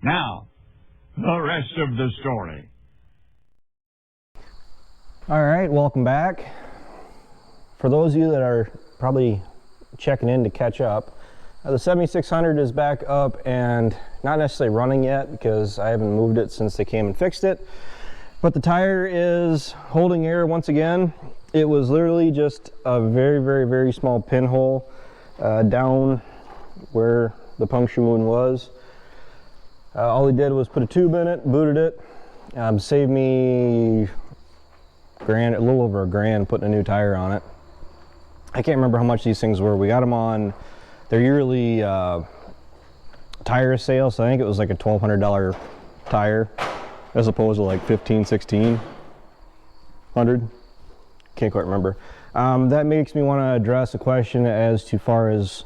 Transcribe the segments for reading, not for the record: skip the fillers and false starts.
Now, the rest of the story. All right, welcome back. For those of you that are probably checking in to catch up, the 7600 is back up and not necessarily running yet because I haven't moved it since they came and fixed it. But the tire is holding air once again. It was literally just a very small pinhole down where the puncture wound was. All he did was put a tube in it, booted it, saved me a little over $1,000 putting a new tire on it. I can't remember how much these things were. We got them on their yearly tire sale, so I think it was like a $1,200 tire as opposed to like $1,500, $1,600. Can't quite remember. That makes me want to address a question as to far as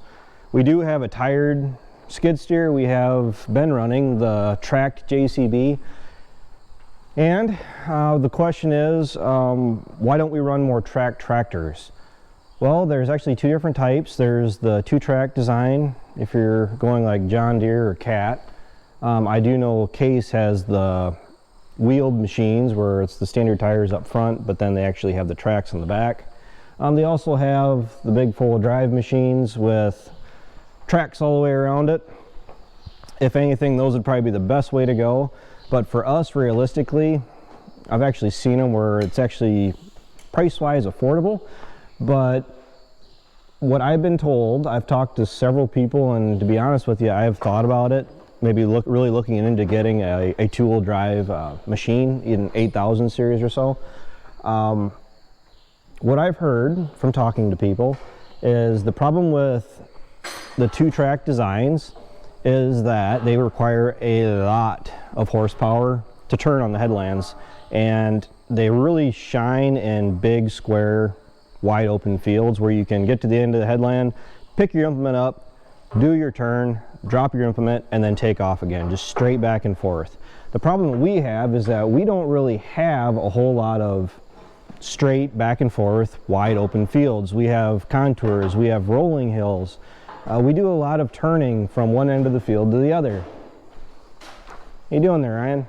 we do have a tired skid steer. We have been running the tracked JCB, and the question is, why don't we run more tracked tractors? Well, there's actually two different types. There's the 2-track design if you're going like John Deere or Cat. I do know Case has the wheeled machines where it's the standard tires up front, but then they actually have the tracks in the back. They also have the big 4-wheel drive machines with tracks all the way around it. If anything, those would probably be the best way to go. But for us, realistically, I've actually seen them where it's actually price-wise affordable. But what I've been told, I've talked to several people, and to be honest with you, I have thought about it, maybe really looking into getting a 2-wheel drive machine in 8000 series or so. What I've heard from talking to people is the problem with the 2-track designs is that they require a lot of horsepower to turn on the headlands, and they really shine in big, square, wide open fields where you can get to the end of the headland, pick your implement up, do your turn, drop your implement, and then take off again, just straight back and forth. The problem that we have is that we don't really have a whole lot of straight back and forth wide open fields. We have contours, we have rolling hills. We do a lot of turning from one end of the field to the other. How you doing there, Ryan?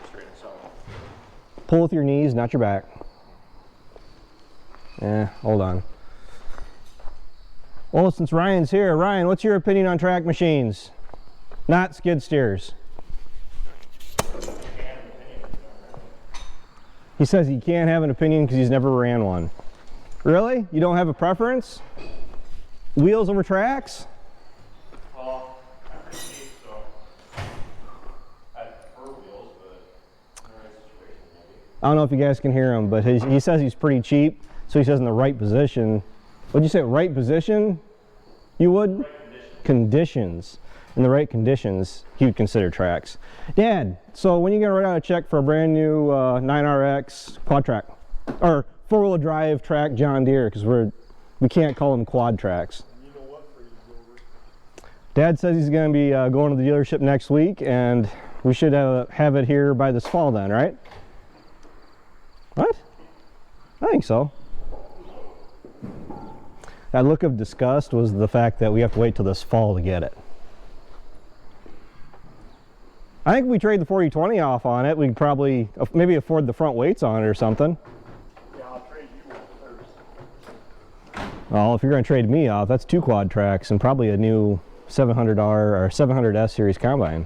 Straight and solid. Pull with your knees, not your back. Hold on. Well, since Ryan's here, Ryan, what's your opinion on track machines? Not skid steers. He says he can't have an opinion because he's never ran one. Really? You don't have a preference? Wheels over tracks? Well, I'm pretty cheap, so I prefer wheels, but in the right situation, maybe. I don't know if you guys can hear him, but he says he's pretty cheap, so he says in the right position. What'd you say, right position? You would? Right conditions. In the right conditions, he would consider tracks. Dad, so when are you gonna write out a check for a brand new 9RX quad track? Or 4-wheel drive track John Deere, because we can't call them quad tracks. You know what, over. Dad says he's gonna be going to the dealership next week, and we should have it here by this fall then, right? What? I think so. That look of disgust was the fact that we have to wait till this fall to get it. I think if we trade the 4020 off on it, we'd probably maybe afford the front weights on it or something. Yeah, I'll trade you one first. Well, if you're going to trade me off, that's 2 quad tracks and probably a new $700 or 700S series combine.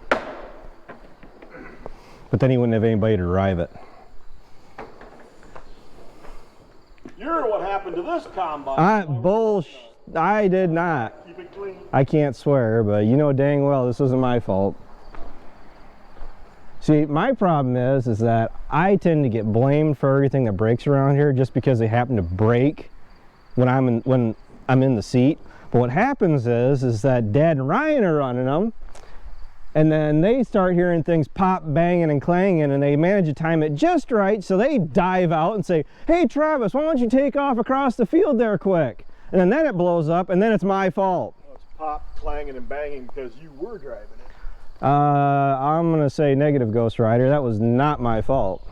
But then he wouldn't have anybody to drive it. You're what happened to this combine. Bullshit. I did not. Keep it clean. I can't swear, but you know dang well this isn't my fault. See, my problem is that I tend to get blamed for everything that breaks around here just because they happen to break when I'm in the seat. But what happens is that Dad and Ryan are running them, and then they start hearing things pop, banging, and clanging, and they manage to time it just right, so they dive out and say, "Hey, Travis, why don't you take off across the field there quick?" And then it blows up, and then it's my fault. Well, it's pop, clanging, and banging because you were driving it. I'm gonna say negative, Ghost Rider. That was not my fault.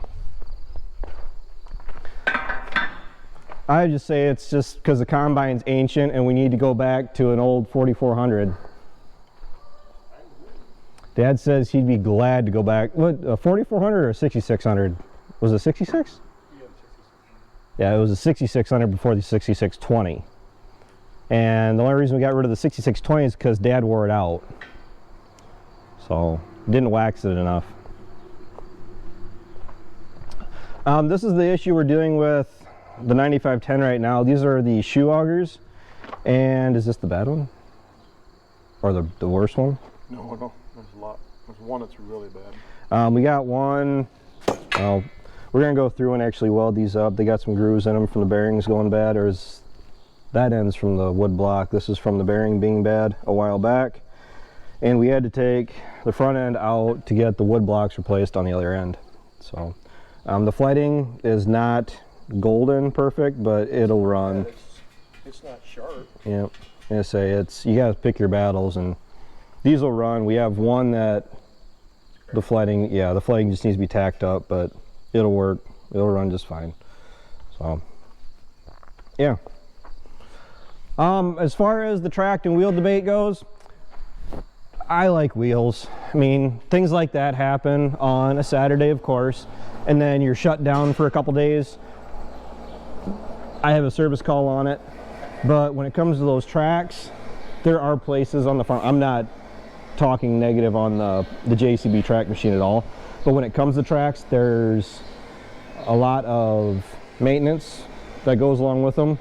I just say it's just because the combine's ancient and we need to go back to an old 4400. Dad says he'd be glad to go back. What, 4,400 or 6,600? Was it 66? Yeah, it was a 6600 before the 6620. And the only reason we got rid of the 6620 is because Dad wore it out. So, didn't wax it enough. This is the issue we're dealing with the 9510 right now. These are the shoe augers. And is this the bad one? Or the worst one? No, there's a lot. There's one that's really bad. We got one. We're gonna go through and actually weld these up. They got some grooves in them from the bearings going bad, or is that ends from the wood block. This is from the bearing being bad a while back. And we had to take the front end out to get the wood blocks replaced on the other end. So the flighting is not golden perfect, but it'll run. It's not sharp. Yeah, I say you gotta pick your battles, and these will run. We have one that the flighting just needs to be tacked up, but it'll work. It'll run just fine. So yeah. As far as the tracked and wheel debate goes, I like wheels. I mean, things like that happen on a Saturday, of course, and then you're shut down for a couple days. I have a service call on it, but when it comes to those tracks, there are places on the front. I'm not talking negative on the JCB track machine at all, but when it comes to tracks, there's a lot of maintenance that goes along with them.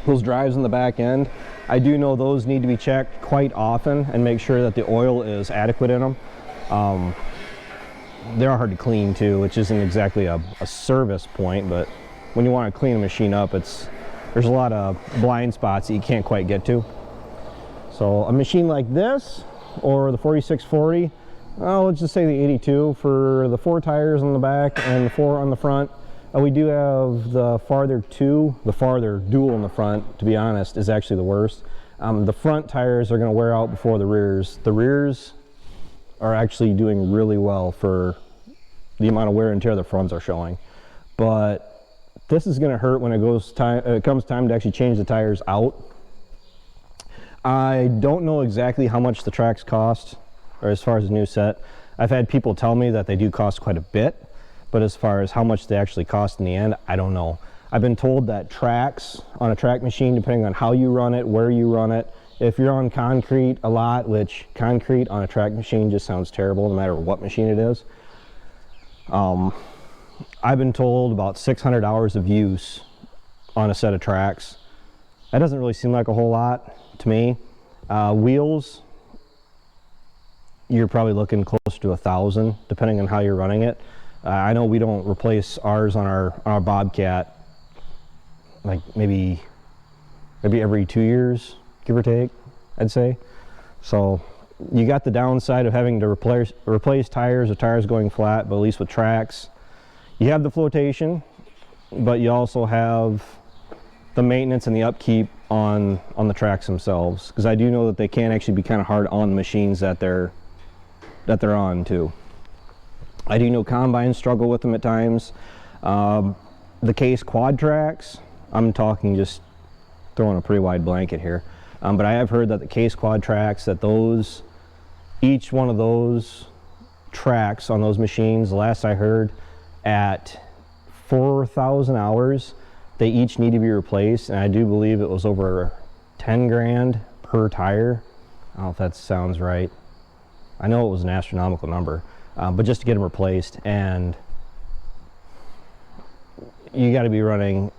Those drives in the back end, I do know those need to be checked quite often and make sure that the oil is adequate in them. They're hard to clean too, which isn't exactly a service point, but when you want to clean a machine up, there's a lot of blind spots that you can't quite get to. So a machine like this, or the 4640, let's just say the 82 for the 4 tires on the back and the 4 on the front. We do have the farther dual in the front, to be honest, is actually the worst. The front tires are going to wear out before the rears. The rears are actually doing really well for the amount of wear and tear the fronts are showing. But this is going to hurt when it comes time to actually change the tires out. I don't know exactly how much the tracks cost, or as far as a new set. I've had people tell me that they do cost quite a bit, but as far as how much they actually cost in the end, I don't know. I've been told that tracks on a track machine, depending on how you run it, where you run it, if you're on concrete a lot, which concrete on a track machine just sounds terrible no matter what machine it is. I've been told about 600 hours of use on a set of tracks. That doesn't really seem like a whole lot to me. Wheels, you're probably looking close to 1,000 depending on how you're running it. I know we don't replace ours on our Bobcat like maybe every 2 years, give or take, I'd say. So you got the downside of having to replace tires or tires going flat, but at least with tracks, you have the flotation, but you also have the maintenance and the upkeep on the tracks themselves. Because I do know that they can actually be kind of hard on the machines that they're on too. I do know combines struggle with them at times. The Case quad tracks, I'm talking just throwing a pretty wide blanket here. But I have heard that the Case quad tracks, that each one of those tracks on those machines, the last I heard, at 4,000 hours, they each need to be replaced. And I do believe it was over 10 grand per tire. I don't know if that sounds right. I know it was an astronomical number. But just to get them replaced, and you got to be running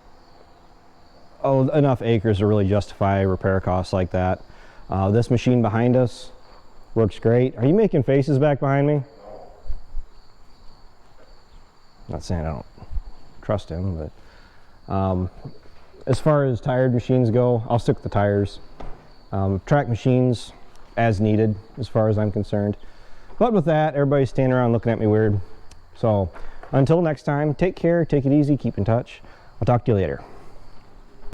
enough acres to really justify repair costs like that. This machine behind us works great. Are you making faces back behind me? No. Not saying I don't trust him, but as far as tired machines go, I'll stick with the tires. Track machines as needed, as far as I'm concerned. But with that, everybody's standing around looking at me weird. So until next time, take care, take it easy, keep in touch. I'll talk to you later.